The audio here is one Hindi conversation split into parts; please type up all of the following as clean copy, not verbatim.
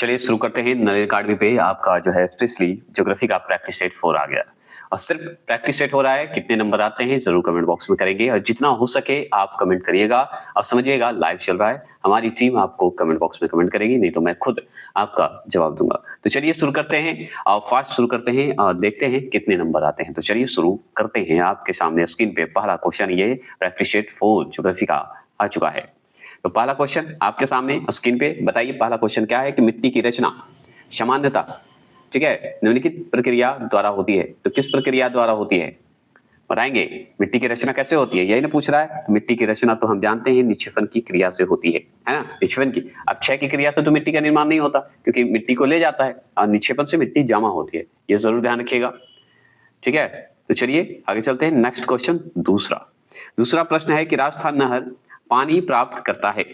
चलिए शुरू करते हैं। नरेगा अकाडमी पे आपका जो है स्पेशली ज्योग्राफी का प्रैक्टिस सेट 4 आ गया और सिर्फ प्रैक्टिस सेट हो रहा है। कितने नंबर आते हैं जरूर कमेंट बॉक्स में करेंगे और जितना हो सके आप कमेंट करिएगा और समझिएगा लाइव चल रहा है। हमारी टीम आपको कमेंट बॉक्स में कमेंट करेगी, नहीं तो मैं खुद आपका जवाब दूंगा। तो चलिए शुरू करते हैं और फास्ट शुरू करते हैं और देखते हैं कितने नंबर आते हैं। तो चलिए शुरू करते हैं। आपके सामने स्क्रीन पे पहला क्वेश्चन ये प्रैक्टिस सेट 4 ज्योग्राफी का आ चुका है। तो पहला क्वेश्चन आपके सामने स्क्रीन पे बताइए। पहला क्वेश्चन क्या है कि मिट्टी की रचना सामान्यतः, ठीक है, निम्नलिखित प्रक्रिया द्वारा होती है। तो किस प्रक्रिया द्वारा होती है बताएंगे। मिट्टी की रचना कैसे होती है यही ना पूछ रहा है। तो मिट्टी की रचना तो हम जानते हैं निक्षेपण की क्रिया से होती है ना, निक्षेपण की। अब क्षय की क्रिया से तो मिट्टी का निर्माण नहीं होता क्योंकि मिट्टी को ले जाता है और निक्षेपण से मिट्टी जमा होती है। ये जरूर ध्यान रखिएगा, ठीक है। तो चलिए आगे चलते हैं। नेक्स्ट क्वेश्चन दूसरा प्रश्न है कि राजस्थान नहर पानी प्राप्त करता है।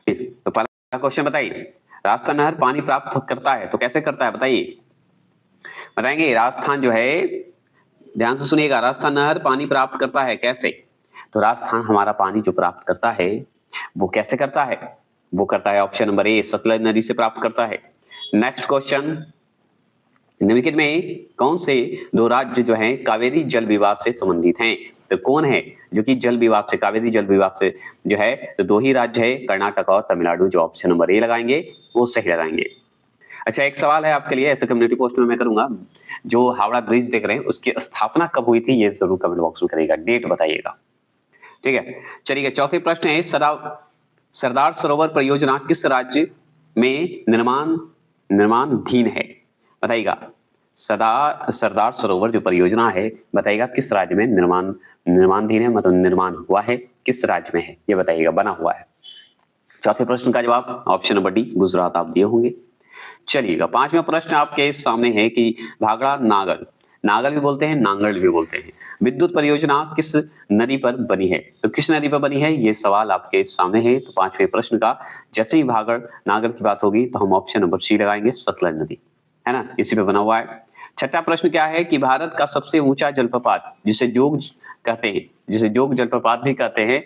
तो पहला क्वेश्चन बताइए, राजस्थान नहर पानी प्राप्त करता है तो कैसे करता है बताइए। बताएंगे राजस्थान जो है, ध्यान से सुनिएगा, राजस्थान नहर पानी प्राप्त करता है कैसे। तो राजस्थान हमारा पानी जो प्राप्त करता है वो कैसे करता है, वो करता है ऑप्शन नंबर ए सतलज नदी से प्राप्त करता है। नेक्स्ट क्वेश्चन, निम्नलिखित में कौन से दो राज्य जो हैं कावेरी जल विवाद से संबंधित हैं। तो कौन है जो कि जल विवाद से, कावेरी जल विवाद से जो है, तो दो ही राज्य है कर्नाटक और तमिलनाडु। जो ऑप्शन नंबर ए लगाएंगे वो सही लगाएंगे। अच्छा एक सवाल है आपके लिए, ऐसे कम्युनिटी पोस्ट में मैं करूंगा। जो हावड़ा ब्रिज देख रहे हैं उसकी स्थापना कब हुई थी ये जरूर कमेंट बॉक्स में करिएगा, डेट बताइएगा, ठीक है। चलिए चौथे प्रश्न है सरदार सरोवर परियोजना किस राज्य में निर्माणाधीन है बताइएगा। सरदार सरोवर जो परियोजना है बताइएगा किस राज्य में निर्माणाधीन है, मतलब निर्माण हुआ है किस राज्य में है ये बताइएगा, बना हुआ है। चौथे प्रश्न का जवाब ऑप्शन नंबर डी गुजरात आप दिए होंगे। चलिएगा पांचवा प्रश्न आपके सामने है कि भाखड़ा नागल भी बोलते हैं, नांगल भी बोलते हैं, विद्युत परियोजना किस नदी पर बनी है। तो किस नदी पर बनी है ये सवाल आपके सामने है। तो पांचवें प्रश्न का जैसे ही भागड़ नागल की बात होगी तो हम ऑप्शन नंबर सी लगाएंगे, सतलज नदी है ना, इसी पे बना हुआ है। छठा प्रश्न क्या है कि भारत का सबसे ऊंचा जलप्रपात जिसे जोग जलप्रपात भी कहते हैं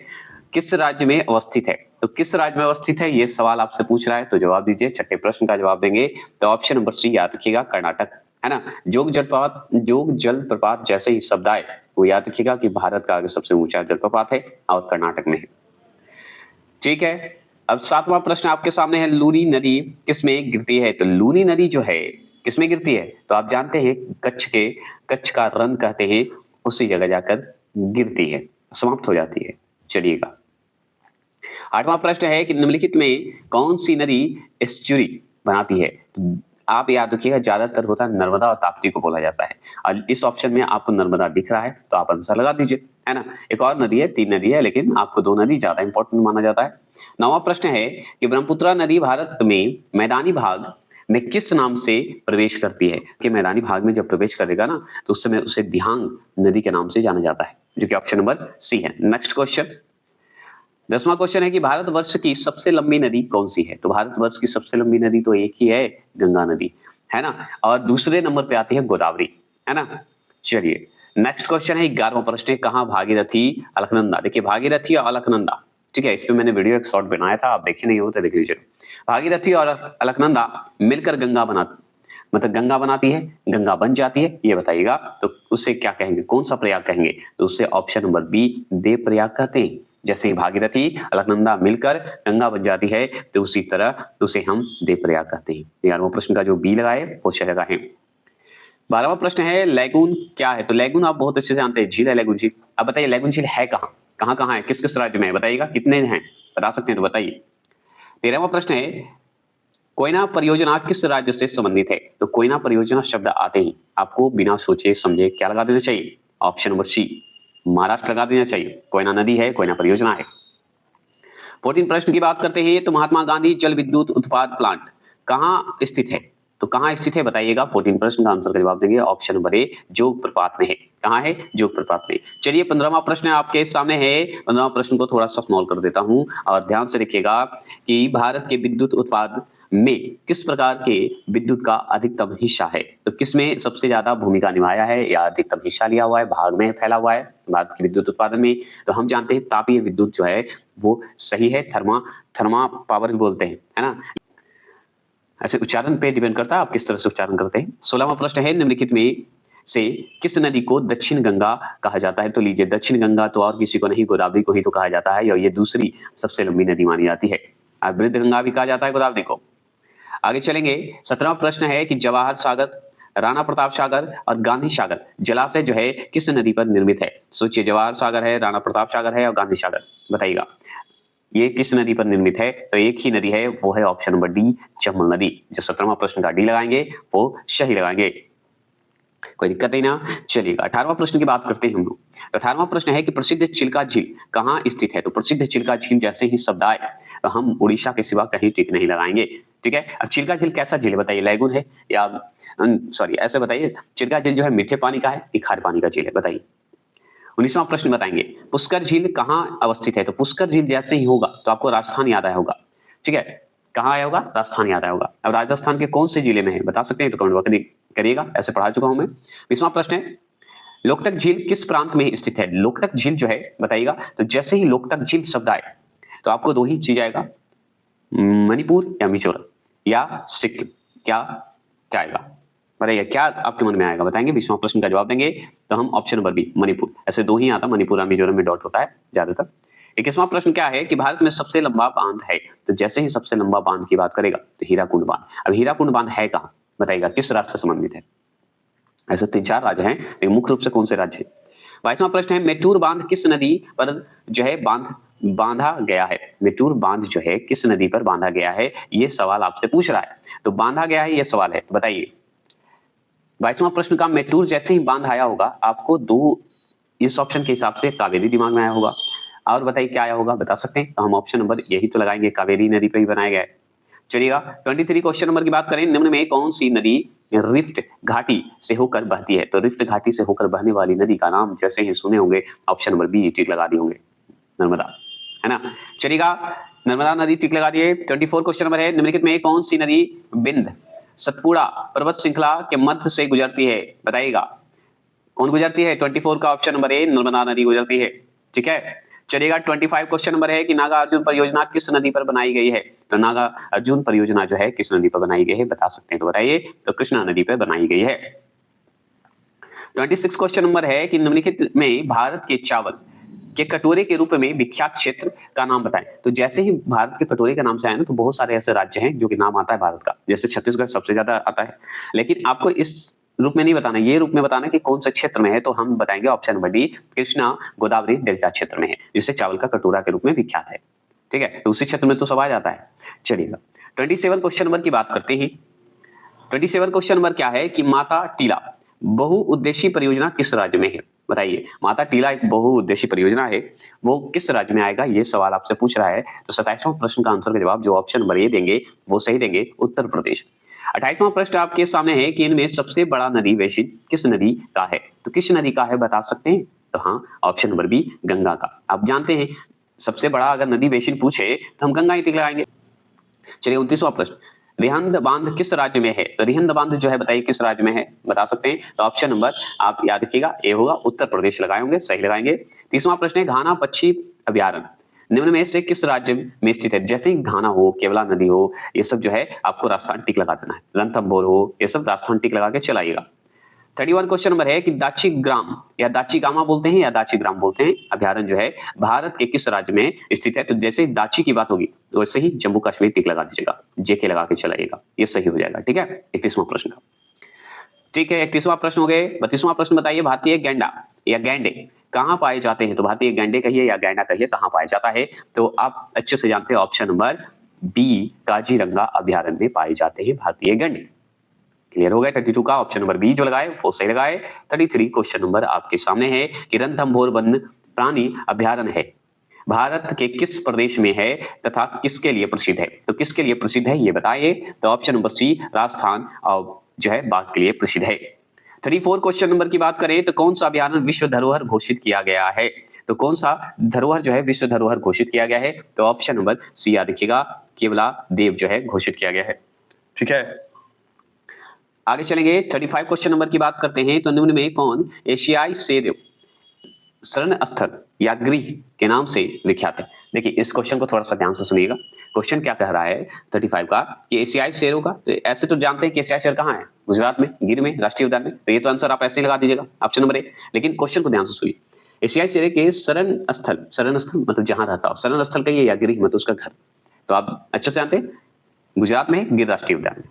किस राज्य में अवस्थित है। तो किस राज्य में अवस्थित है ये सवाल आपसे पूछ रहा है, तो जवाब दीजिए। छठे प्रश्न का जवाब देंगे तो ऑप्शन नंबर सी याद रखिएगा, कर्नाटक है ना। जोग जलप्रपात जैसे ही शब्द आए वो याद रखिएगा कि भारत का सबसे ऊंचा जलप्रपात है और कर्नाटक में है, ठीक है। अब सातवां प्रश्न आपके सामने है, लूनी नदी किसमें गिरती है। तो लूनी नदी जो है किसमें गिरती है, तो आप जानते हैं कच्छ का रन कहते हैं, उसी जगह जाकर गिरती है, समाप्त हो जाती है। चलिएगा आठवां प्रश्न है कि निम्नलिखित में कौन सी नदी एस्चुरी बनाती है। तो आप याद रखिएगा ज्यादातर होता है नर्मदा और ताप्ती को बोला जाता है और इस ऑप्शन में आपको नर्मदा दिख रहा है तो आप आंसर लगा दीजिए, है ना। एक और नदी है, 3 नदी है, लेकिन आपको 2 नदी ज्यादा इंपॉर्टेंट माना जाता है। नौवां प्रश्न है कि ब्रह्मपुत्र नदी भारत में मैदानी भाग में किस नाम से प्रवेश करती है। कि मैदानी भाग में जब प्रवेश करेगा ना तो उस समय उसे दिहांग नदी के नाम से जाना जाता है, जो कि ऑप्शन नंबर सी है। नेक्स्ट क्वेश्चन 10वां क्वेश्चन है कि भारतवर्ष की सबसे लंबी नदी कौन सी है। तो भारतवर्ष की सबसे लंबी नदी तो एक ही है, गंगा नदी, है ना, और दूसरे नंबर पे आती है गोदावरी, है ना। चलिए नेक्स्ट क्वेश्चन है 11वां प्रश्न है, कहां भागीरथी अलकनंदा। देखिए भागीरथी और अलकनंदा, ठीक है, इस पे मैंने वीडियो एक शॉर्ट बनाया था, आप देखे नहीं हो तो देख लीजिए। भागीरथी और अलकनंदा मिलकर गंगा बनाती है, गंगा बन जाती है, ये बताइएगा। तो उसे क्या कहेंगे, कौन सा प्रयाग कहेंगे। तो उसे option number B Dev Prayag कहते हैं। जैसे भागीरथी अलकनंदा मिलकर गंगा बन जाती है तो उसी तरह उसे हम देव प्रयाग कहते हैं। 11वां प्रश्न का जो बी लगाए वो सही लगा है। 12वां प्रश्न है लैगून क्या है। तो लैगून आप बहुत अच्छे से जानते हैं, झील है लैगून झील। अब बताइए लैगून झील है कहाँ है, किस किस राज्य में है बताइएगा, कितने हैं बता सकते हैं तो बताइए। 13वां प्रश्न है कोयना परियोजना किस राज्य से संबंधित है। तो कोयना परियोजना शब्द आते ही आपको बिना सोचे समझे क्या लगा देना चाहिए, ऑप्शन नंबर सी महाराष्ट्र लगा देना चाहिए। कोयना नदी है, कोयना परियोजना है। 14 प्रश्न की बात करते हैं तो महात्मा गांधी जल विद्युत उत्पाद प्लांट कहाँ स्थित है। तो कहाँ स्थित है बताइएगा। 14 प्रश्न का आंसर का जवाब देंगे ऑप्शन नंबर ए जोग प्रपात में है। कहाँ है, जोग प्रपात में। चलिए 15वां प्रश्न आपके सामने है। 15वां प्रश्न को थोड़ा सा स्मॉल कर देता हूं और ध्यान से देखिएगा कि भारत के विद्युत उत्पाद में किस प्रकार के विद्युत का अधिकतम हिस्सा है। तो किसमें सबसे ज्यादा भूमिका निभाया है या अधिकतम हिस्सा लिया हुआ है, भाग में फैला हुआ है भारत के विद्युत उत्पादन में। तो हम जानते हैं तापीय विद्युत जो है वो सही है, थर्मा पावर भी बोलते हैं, है ना। ऐसे उच्चारण पे डिपेंड करता है आप किस तरह से उच्चारण करते हैं। 16वां प्रश्न है, निम्नलिखित में से किस नदी को दक्षिण गंगा कहा जाता है? तो लीजिए, दक्षिण गंगा तो और किसी को नहीं, गोदावरी को ही तो कहा जाता है और ये दूसरी सबसे लंबी नदी मानी जाती है। वृद्ध गंगा भी कहा जाता है गोदावरी को। आगे चलेंगे, 17वां प्रश्न है कि जवाहर सागर, राणा प्रताप सागर और गांधी सागर जलाशय जो है किस नदी पर निर्मित है? सोचिए, जवाहर सागर है, राणा प्रताप सागर है और गांधी सागर, बताइएगा ये किस नदी पर निर्मित है? तो एक ही नदी है, वो है ऑप्शन नंबर डी, चंबल नदी। जो 17वां प्रश्न का डी लगाएंगे वो सही लगाएंगे, कोई दिक्कत नहीं ना। चलिएगा 18वां प्रश्न की बात करते हैं हम लोग। तो 18वां प्रश्न है कि प्रसिद्ध चिल्का झील कहाँ स्थित है? तो प्रसिद्ध चिल्का झील जैसे ही शब्द आए तो हम उड़ीसा के सिवा कहीं टिक नहीं लगाएंगे, ठीक है। अब चिल्का झील कैसा झील है बताइए, लैगून है या सॉरी ऐसे बताइए, चिल्का झील जो है मीठे पानी का है कि खारे पानी का झील है, बताइए। 19वां प्रश्न बताएंगे, पुष्कर झील कहाँ अवस्थित है? तो पुष्कर झील जैसे ही होगा तो आपको राजस्थान याद आया होगा, ठीक है। कहाँ आया होगा? राजस्थान याद आया होगा। अब राजस्थान के कौन से जिले में है बता सकते हैं तो कमेंट बॉक्स में करिएगा, ऐसे पढ़ा चुका हूं मैं। 20वां प्रश्न है, लोकटक झील किस प्रांत में स्थित है? लोकटक झील जो है बताइएगा, तो जैसे ही लोकटक झील शब्द आए तो आपको दो ही चीज आएगा, मणिपुर या मिजोरम या सिक्किम, क्या क्या आएगा बताइए, क्या आपके मन में आएगा बताएंगे। 20वां प्रश्न का जवाब देंगे तो हम ऑप्शन नंबर बी मणिपुर, ऐसे दो ही आता, मणिपुर और मिजोरम में डॉट होता है ज्यादातर। 21वां प्रश्न क्या है कि भारत में सबसे लंबा बांध है? तो जैसे ही सबसे लंबा बांध की बात करेगा तो हीराकुंड बांध। अब हीराकुंड बांध है कहाँ बताइएगा, किस राज्य से संबंधित है? ऐसे 3-4 राज्य हैं, लेकिन मुख्य रूप से कौन से राज्य है? 22वां प्रश्न है, मेटूर बांध किस नदी पर जो है बांधा गया है? मेटूर बांध जो है किस नदी पर बांधा गया है, ये सवाल आपसे पूछ रहा है। तो बांधा गया है ये सवाल है, बताइए। 22वां प्रश्न का, मेटूर जैसे ही बांध आया होगा आपको दो, इस ऑप्शन के हिसाब से कावेरी दिमाग में आया होगा, और बताइए क्या आया होगा बता सकते हैं? तो हम ऑप्शन नंबर यही तो लगाएंगे, कावेरी नदी पे ही बनाया गया है। चलिएगा 23 क्वेश्चन नंबर की बात करें, निम्न में कौन सी नदी रिफ्ट घाटी से होकर बहती है? तो रिफ्ट घाटी से होकर बहने वाली नदी का नाम जैसे ही सुने होंगे ऑप्शन नंबर बी टिक लगा दिए होंगे, नर्मदा, है ना। चलिएगा नर्मदा नदी टिक लगा दिए। 24 क्वेश्चन नंबर है, निम्नलिखित में कौन सी नदी बिंद सतपुड़ा पर्वत श्रृंखला के मध्य से गुजरती है? बताइएगा कौन गुजरती है? 24 का ऑप्शन नंबर ए, नर्मदा नदी गुजरती है, ठीक है। चलिएगा 25 क्वेश्चन नंबर है कि नागा अर्जुन परियोजना किस नदी पर बनाई गई है? तो नागा अर्जुन परियोजना जो है किस नदी पर बनाई गई है बता सकते हैं तो बताइए, तो कृष्णा नदी पर बनाई गई है। 26 क्वेश्चन नंबर है कि निम्नलिखित में भारत के चावल के कटोरे के रूप में विख्यात क्षेत्र का नाम बताएं। तो जैसे ही भारत के कटोरे का नाम से आया ना तो बहुत सारे ऐसे राज्य हैं जो कि नाम आता है भारत का, जैसे छत्तीसगढ़ सबसे ज्यादा आता है, लेकिन आपको इस रूप में नहीं बताना, ये रूप में बताना कि कौन से क्षेत्र में है। तो हम बताएंगे option number D, Krishna Godavari delta क्षेत्र में है, जिससे चावल का कटोरा के रूप में विख्यात है, ठीक है। तो उसी क्षेत्र में तो सब आ जाता है। चलिएगा 27 क्वेश्चन नंबर की बात करते हैं। 27 क्वेश्चन नंबर क्या है कि माता टीला बहुउद्देशीय परियोजना किस राज्य में है? बताइए, माता टीला एक बहुउद्देशीय परियोजना है, वो किस राज्य में आएगा ये सवाल आपसे पूछ रहा है। तो 27वां प्रश्न का आंसर का जवाब जो ऑप्शन नंबर ए देंगे वो सही देंगे, उत्तर प्रदेश। 28वां प्रश्न आपके सामने है कि इनमें सबसे बड़ा नदी बेसिन किस नदी का है? तो किस नदी का है बता सकते हैं? तो हाँ, ऑप्शन नंबर बी गंगा का। आप जानते हैं सबसे बड़ा अगर नदी बेसिन पूछे तो हम गंगा ही टिक लगाएंगे। चलिए 29वां प्रश्न, रिहंद बांध किस राज्य में है? तो रिहंद बांध जो है बताइए किस राज्य में है बता सकते हैं? तो ऑप्शन नंबर आप याद रखिएगा ए होगा, उत्तर प्रदेश लगाए होंगे, सही लगाएंगे। 30वां प्रश्न है, घाना पक्षी अभ्यारण्य निम्न में से किस राज्य में स्थित है? जैसे ही घाना हो, केवला नदी हो, ये सब जो है आपको राजस्थान टिक लगा देना है, रणथंभौर हो, ये सब राजस्थान टिक लगा के चलाइएगा। 31 क्वेश्चन नंबर है कि दाची ग्राम या दाची गामा बोलते हैं या दाची ग्राम बोलते हैं, अभ्यारण्य जो है भारत के किस राज्य में स्थित है? तो जैसे ही दाची की बात होगी वैसे ही जम्मू कश्मीर टिक लगा दीजिएगा, जेके लगा के चलाइएगा, ये सही हो जाएगा, ठीक है। 31वां प्रश्न का, ठीक है। 31वां प्रश्न हो गए। 32वां प्रश्न बताइए, भारतीय गैंडा या गैंडे कहाँ पाए जाते हैं? तो भारतीय गैंडे कहिए या गैंडा कहिए, कहाँ पाया जाता है? तो आप अच्छे से जानते हैं ऑप्शन नंबर बी, काजीरंगा अभ्यारण्य में पाए जाते हैं भारतीय गैंडे। क्लियर हो गया? 32 का ऑप्शन नंबर बी जो लगाए वो सही लगाए। 33 क्वेश्चन नंबर आपके सामने है कि रणथंभौर वन्य प्राणी अभ्यारण्य है भारत के किस प्रदेश में है तथा किसके लिए प्रसिद्ध है? तो किसके लिए प्रसिद्ध है ये बताइए। तो ऑप्शन नंबर सी, राजस्थान और जो है बाघ के लिए प्रसिद्ध है। 34 क्वेश्चन नंबर की बात करें तो कौन सा अभ्यारण्य विश्व धरोहर घोषित किया गया है? तो कौन सा धरोहर जो है विश्व धरोहर घोषित किया गया है? तो ऑप्शन नंबर सी याद रखिएगा, केवला देव जो है घोषित किया गया है, ठीक है। आगे चलेंगे 35 क्वेश्चन नंबर की बात करते हैं। तो निम्न में कौन एशियाई शेर शरण स्थल या गृह के नाम से विख्यात है? देखिए इस क्वेश्चन को थोड़ा सा ध्यान से सुनिएगा। क्वेश्चन क्या कह रहा है 35 का कि एशियाई शेरों का, तो ऐसे तो जानते हैं कि एशियाई शेर कहाँ है, गुजरात में, गिर में, राष्ट्रीय उद्यान में, तो ये तो आंसर आप ऐसे ही लगा दीजिएगा ऑप्शन नंबर ए। लेकिन क्वेश्चन को ध्यान से सुनिए, एशियाई शेर के शरण स्थल मतलब जहां रहता हो, शरण स्थल कहिए या गृह मतलब उसका घर, तो आप अच्छे से जानते हैं गुजरात में गिर राष्ट्रीय उद्यान में।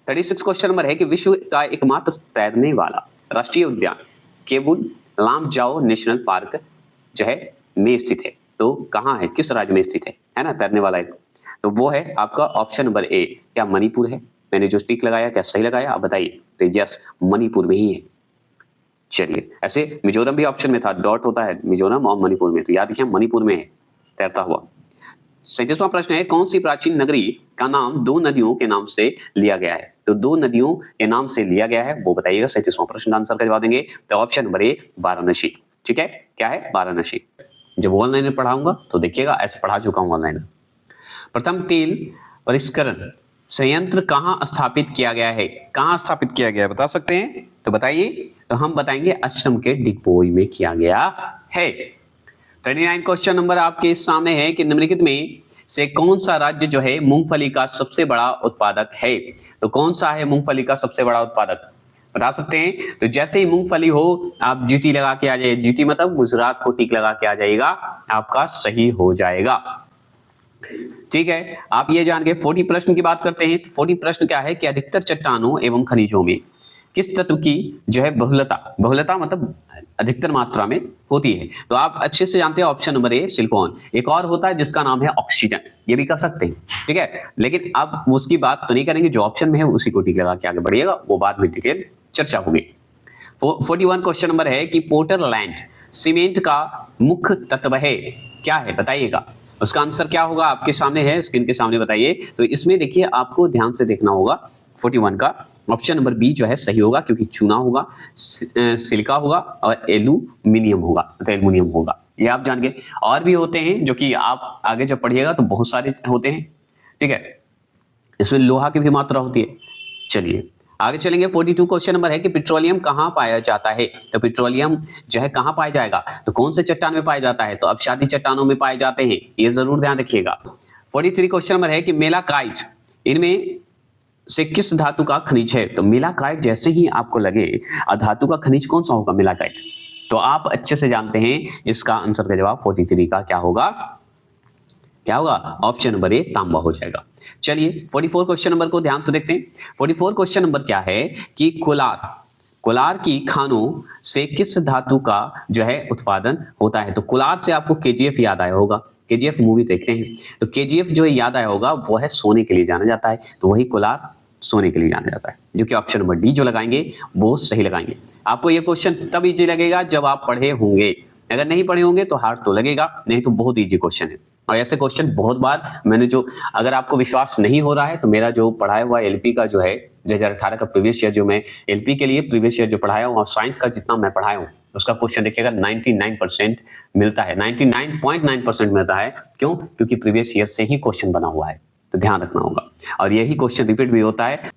36 क्वेश्चन नंबर है कि विश्व का एकमात्र तैरने वाला राष्ट्रीय उद्यान केबुल लामजाओ नेशनल पार्क जो है में स्थित है, तो कहाँ है, किस राज्य में स्थित है ना तैरने वाला एक, तो वो है आपका ऑप्शन नंबर ए। क्या मणिपुर है? मैंने जो टिक लगाया क्या सही लगाया आप बताइए, तो यस मणिपुर में ही है। चलिए ऐसे मिजोरम भी ऑप्शन में था, डॉट होता है मिजोरम और मणिपुर में, तो याद रखिए मणिपुर में है तैरता हुआ। 37वां प्रश्न है कौन सी प्राचीन नगरी का नाम दो नदियों के नाम से लिया गया है, तो दो नदियों के नाम से लिया गया है वो बताइएगा। 37वां प्रश्न का आंसर का जवाब देंगे तो ऑप्शन नंबर ए वाराणसी। ठीक है, क्या है वाराणसी। जब ऑनलाइन पढ़ाऊंगा तो देखिएगा, ऐसे पढ़ा चुका हूं ऑनलाइन। प्रथम तेल परिष्करण संयंत्र कहाँ स्थापित किया गया है, कहाँ स्थापित किया गया है बता सकते हैं, तो बताइए। तो हम बताएंगे असम के डिगबोई में किया गया है। 39 क्वेश्चन नंबर आपके सामने है कि निम्नलिखित में से कौन सा राज्य जो है मूंगफली का सबसे बड़ा उत्पादक है, तो कौन सा है मूंगफली का सबसे बड़ा उत्पादक बता सकते हैं। तो जैसे ही मूंगफली हो आप जीटी लगा के आ जाइए, जीटी मतलब गुजरात को टिक लगा के आ जाइएगा, आपका सही हो जाएगा। ठीक है, आप ये जान के 40 प्रश्न की बात करते हैं। तो 40 प्रश्न क्या है कि अधिकतर चट्टानों एवं खनिजों में किस तत्व की जो है बहुलता मतलब अधिकतर मात्रा में होती है, तो आप अच्छे से जानते हैं ऑप्शन नंबर ए सिलिकॉन। एक और होता है जिसका नाम है ऑक्सीजन, ये भी कर सकते हैं। ठीक है, लेकिन अब उसकी बात तो नहीं करेंगे, जो ऑप्शन में है उसी को टिक लगा के आगे बढ़िएगा, वो बाद में डिटेल चर्चा होगी। 41 क्वेश्चन नंबर है कि पोर्टलैंड सीमेंट का मुख्य तत्व है, क्या है बताइएगा। उसका आंसर क्या होगा आपके सामने है, स्क्रीन के सामने बताइए। तो इसमें देखिए आपको ध्यान से देखना होगा 41 का ऑप्शन नंबर बी जो है सही होगा, क्योंकि चूना होगा, सिलिका होगा और एल्यूमिनियम होगा, मतलब एल्युमिनियम होगा, ये आप जान गए। और भी होते हैं जो कि आप आगे जब पढ़िएगा तो बहुत सारे होते हैं। ठीक है, इसमें लोहा की भी मात्रा होती है। चलिए आगे चलेंगे। 42 क्वेश्चन नंबर है कि पेट्रोलियम कहाँ पाया जाता है, तो पेट्रोलियम जो है कहाँ पाया जाएगा, तो कौन से चट्टान में पाया जाता है, तो आबशादी चट्टानों में पाए जाते हैं, ये जरूर ध्यान रखिएगा। 43 क्वेश्चन नंबर है कि मेलाकाइट इनमें से किस धातु का खनिज है, तो मेलाकाइट जैसे ही आपको लगे धातु का खनिज कौन सा होगा मेलाकाइट, तो आप अच्छे से जानते हैं इसका आंसर का जवाब 43 का क्या होगा, क्या होगा ऑप्शन नंबर ए तांबा हो जाएगा। चलिए 44 क्वेश्चन नंबर को ध्यान से देखते हैं। 44 क्वेश्चन नंबर क्या है कि कोलार की खानों से किस धातु का जो है उत्पादन होता है, तो कोलार से आपको केजीएफ याद आया होगा, केजीएफ मूवी देखते हैं तो केजीएफ जो है याद आया होगा, वो है सोने के लिए जाना जाता है, तो वही कोलार सोने के लिए जाना जाता है, जो कि ऑप्शन नंबर डी जो लगाएंगे वो सही लगाएंगे। आपको ये क्वेश्चन तब इजी लगेगा जब आप पढ़े होंगे, अगर नहीं पढ़े होंगे तो हार्ड तो लगेगा, नहीं तो बहुत इजी क्वेश्चन है। और ऐसे क्वेश्चन बहुत बार मैंने जो, अगर आपको विश्वास नहीं हो रहा है तो मेरा जो पढ़ाया हुआ एलपी का जो है 2018 का प्रीवियस ईयर, जो मैं एलपी के लिए प्रीवियस ईयर जो पढ़ाया हूँ और साइंस का जितना मैं पढ़ाया हूँ उसका क्वेश्चन देखिएगा 99% मिलता है, 99.9% मिलता है। क्यों? क्योंकि प्रीवियस ईयर से ही क्वेश्चन बना हुआ है, तो ध्यान रखना होगा, और यही क्वेश्चन रिपीट भी होता है।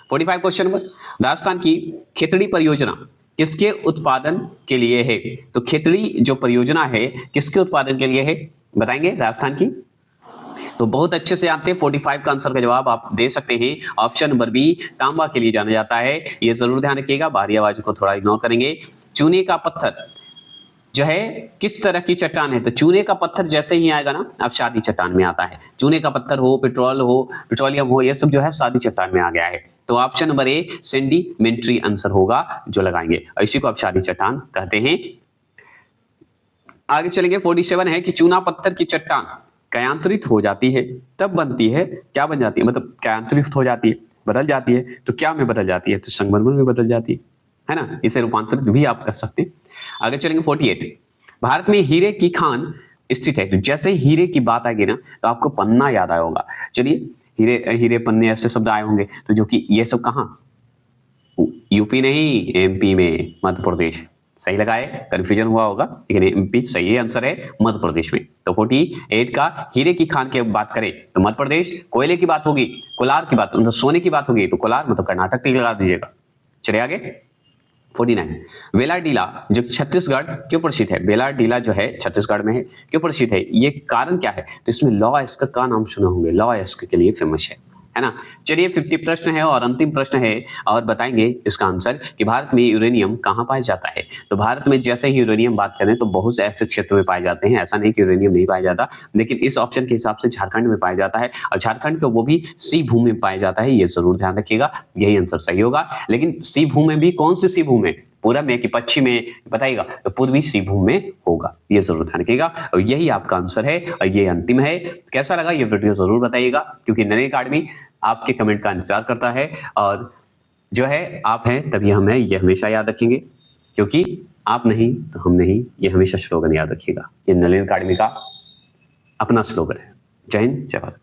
45 क्वेश्चन नंबर, राजस्थान की खेतड़ी परियोजना किसके उत्पादन के लिए है, तो खेतड़ी जो परियोजना है किसके उत्पादन के लिए है बताएंगे राजस्थान की, तो बहुत अच्छे से आते हैं। 45 का आंसर का जवाब आप दे सकते हैं ऑप्शन नंबर बी तांबा के लिए जाना जाता है, ये जरूर ध्यान रखिएगा, बाहरी आवाज को थोड़ा इग्नोर करेंगे। चूने का पत्थर जो है किस तरह की चट्टान है, तो चूने का पत्थर जैसे ही आएगा ना अब शादी चट्टान में आता है, चूने का पत्थर हो, पेट्रोलियम हो, ये सब जो है शादी चट्टान में आ गया है, तो ऑप्शन नंबर ए सेंडिमेंट्री आंसर होगा जो लगाएंगे, और इसी को आप शादी चट्टान कहते हैं। आगे चलेंगे। 47 है कि चूना पत्थर की चट्टान कायांतरित हो जाती है तब बनती है, क्या बन जाती है, मतलब कायांतरित हो जाती है, बदल जाती है, तो क्या में बदल जाती है, तो संगमरमर में बदल जाती है ना, इसे रूपांतरित भी आप कर सकते हैं। आगे चलेंगे। 48, भारत में हीरे की खान स्थित है, तो जैसे हीरे की बात आएगी ना तो आपको पन्ना याद आया होगा। चलिए हीरे पन्ने ऐसे शब्द आए होंगे, तो जो कि ये सब कहाँ, यूपी नहीं एमपी में, मध्य प्रदेश, सही लगाए, कंफ्यूजन हुआ होगा लेकिन एमपी सही आंसर है मध्य प्रदेश में। तो 48 का हीरे की खान की बात करें तो मध्य प्रदेश, कोयले की बात होगी, कोलार की बात मतलब सोने की बात होगी तो कोलार मतलब कर्नाटक की लगा दीजिएगा। चलिए आगे। 49 वेलाडीला जो छत्तीसगढ़ क्यों प्रसिद्ध है? वेलाडीला जो है छत्तीसगढ़ में है, क्यों प्रसिद्ध है? ये कारण क्या है? तो इसमें लॉ-एस्क का नाम सुने होंगे, लॉ-एस्क के लिए फेमस है ना? चलिए 50 प्रश्न है और अंतिम प्रश्न है और बताएंगे इसका आंसर कि भारत में यूरेनियम कहाँ पाया जाता है? तो भारत में जैसे ही यूरेनियम बात करें तो बहुत से ऐसे क्षेत्र में पाए जाते हैं, ऐसा नहीं कि यूरेनियम नहीं पाया जाता, लेकिन इस ऑप्शन के हिसाब से झारखंड में पाया जाता है और झारखंड को वो भी सी भूमि में पाया जाता है, ये जरूर ध्यान रखिएगा, यही आंसर सही होगा। लेकिन सी भूमि में भी कौन सी सी भूमि में? पूरब में कि पश्चिम में बताइएगा, तो पूर्वी सी भूमि में होगा, ये जरूर ध्यान रखिएगा और यही आपका आंसर है और ये अंतिम है। कैसा लगा ये वीडियो जरूर बताइएगा, क्योंकि नई अकेडमी आपके कमेंट का इंतजार करता है और जो है आप हैं तभी हम हैं, ये हमेशा याद रखेंगे, क्योंकि आप नहीं तो हम नहीं, ये हमेशा स्लोगन याद रखिएगा। ये नलिन अकेडमी का अपना स्लोगन है। जय हिंद, जय भारत।